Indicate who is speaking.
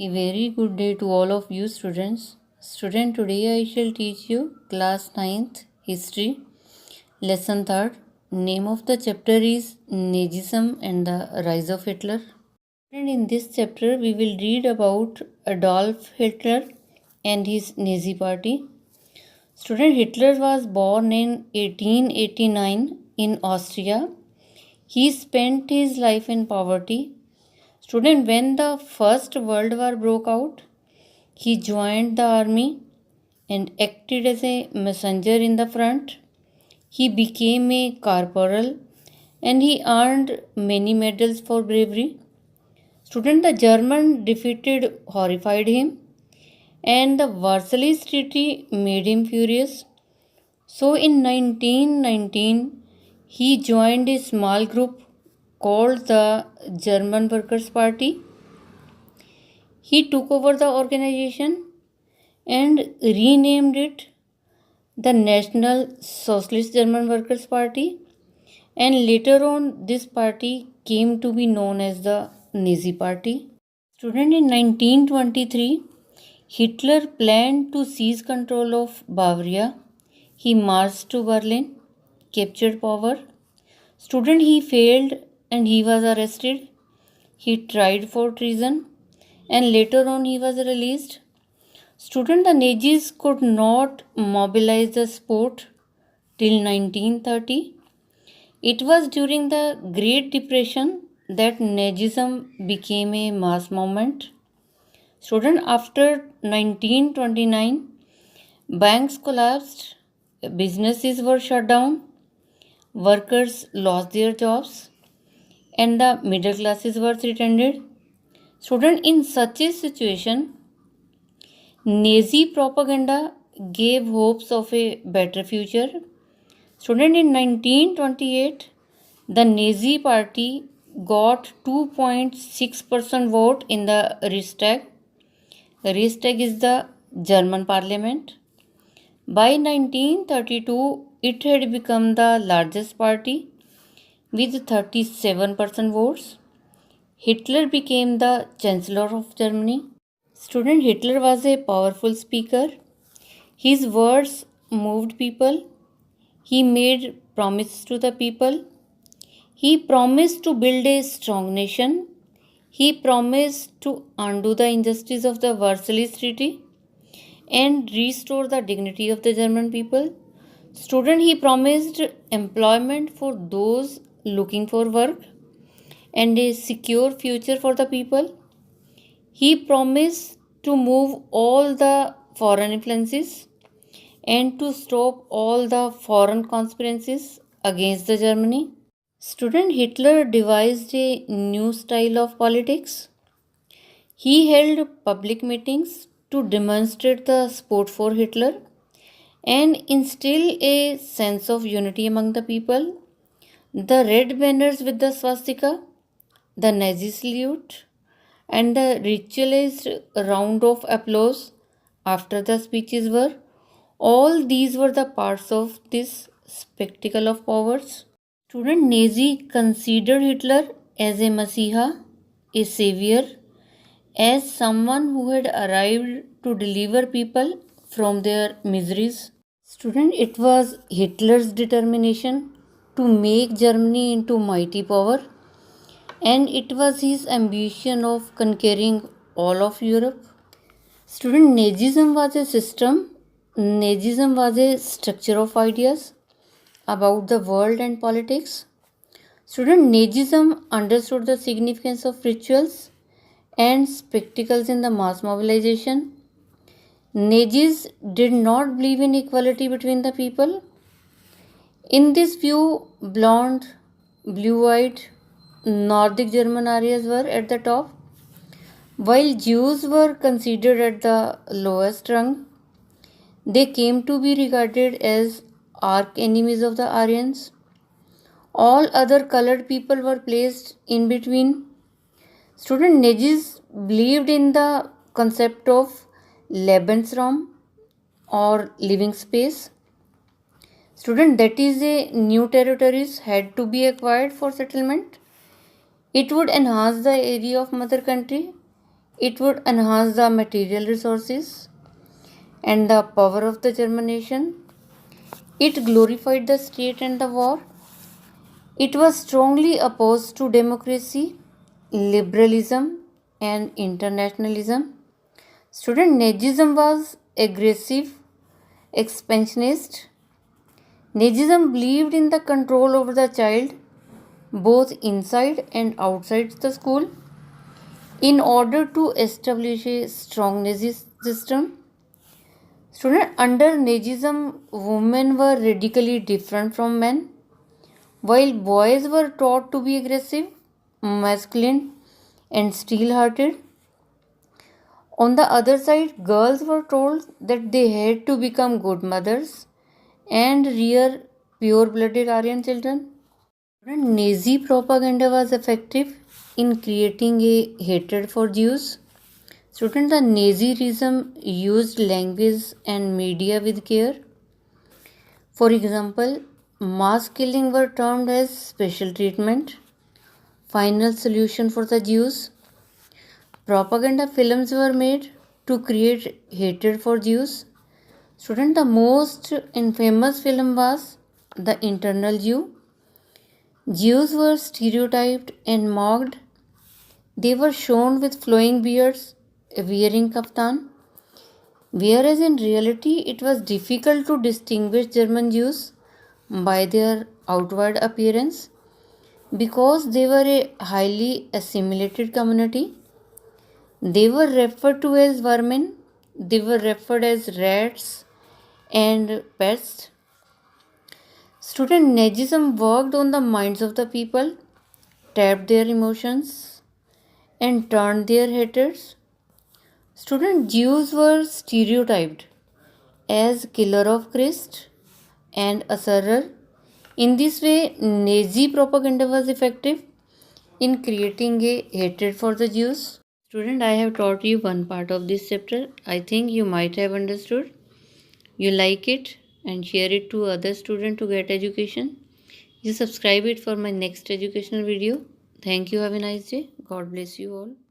Speaker 1: A very good day to all of you students. Today I shall teach you class 9th history lesson 3rd. Name of the chapter is Nazism and the rise of Hitler. And in this chapter we will read about Adolf Hitler and his Nazi party. Student, Hitler was born in 1889 in Austria. He spent his life in poverty. Student, when the First World War broke out, he joined the army and acted as a messenger in the front. He became a corporal and he earned many medals for bravery. Student, the German defeated horrified him and the Versailles Treaty made him furious. So in 1919, he joined a small group called the German Workers' Party. He took over the organization and renamed it the National Socialist German Workers' Party, and later on this party came to be known as the Nazi Party. Student, in 1923, Hitler planned to seize control of Bavaria. He marched to Berlin, captured power. Student, he failed and he was arrested. He tried for treason and later on he was released. Student, the Nazis could not mobilize the support till 1930. It was during the Great Depression that Nazism became a mass movement. Student, after 1929, banks collapsed, businesses were shut down, workers lost their jobs, and the middle classes were threatened. Student, in such a situation, Nazi propaganda gave hopes of a better future. Student, in 1928, the Nazi party got 2.6% vote in the Reichstag. The Reichstag is the German parliament. By 1932, it had become the largest party with 37% votes. Hitler became the Chancellor of Germany. Student, Hitler was a powerful speaker. His words moved people. He made promises to the people. He promised to build a strong nation. He promised to undo the injustice of the Versailles Treaty and restore the dignity of the German people. Student, he promised employment for those looking for work and a secure future for the people. He promised to move all the foreign influences and to stop all the foreign conspiracies against the Germany. Student, Hitler devised a new style of politics. He held public meetings to demonstrate the support for Hitler and instill a sense of unity among the people. The red banners with the swastika, the Nazi salute, and the ritualized round of applause after the speeches were all these were the parts of this spectacle of powers. Student, Nazi considered Hitler as a Messiah, a savior, as someone who had arrived to deliver people from their miseries. Student, it was Hitler's determination to make Germany into mighty power, and it was his ambition of conquering all of Europe. Student, Nazism was a system. Nazism was a structure of ideas about the world and politics. Student, Nazism understood the significance of rituals and spectacles in the mass mobilization. Nazis did not believe in equality between the people. In this view, blonde, blue-eyed, Nordic German Aryas were at the top, while Jews were considered at the lowest rung. They came to be regarded as arch enemies of the Aryans. All other colored people were placed in between. Student, Nazis believed in the concept of Lebensraum or living space. Student, that is a new territories had to be acquired for settlement. It would enhance the area of mother country. It would enhance the material resources and the power of the German nation. It glorified the state and the war. It was strongly opposed to democracy, liberalism, and internationalism. Student Nazism was aggressive, expansionist. Nazism believed in the control over the child, both inside and outside the school. In order to establish a strong Nazi system, student under Nazism, women were radically different from men. While boys were taught to be aggressive, masculine, and steel hearted, on the other side, girls were told that they had to become good mothers and rear pure blooded Aryan children. Nazi propaganda was effective in creating a hatred for Jews. Student, the Nazism used language and media with care. For example, mass killing were termed as special treatment, final solution for the Jews. Propaganda films were made to create hatred for Jews. Student, the most infamous film was The Internal Jew. Jews were stereotyped and mocked. They were shown with flowing beards, wearing kaftan, whereas in reality it was difficult to distinguish German Jews by their outward appearance because they were a highly assimilated community. They were referred to as vermin, they were referred as rats and pests. Student Nazism worked on the minds of the people, tapped their emotions, and turned their haters. Student Jews were stereotyped as killer of Christ and assurer. In this way, Nazi propaganda was effective in creating a hatred for the Jews. Student, I have taught you one part of this chapter. I think you might have understood. You like it and share it to other students to get education. You subscribe it for my next educational video. Thank you. Have a nice day. God bless you all.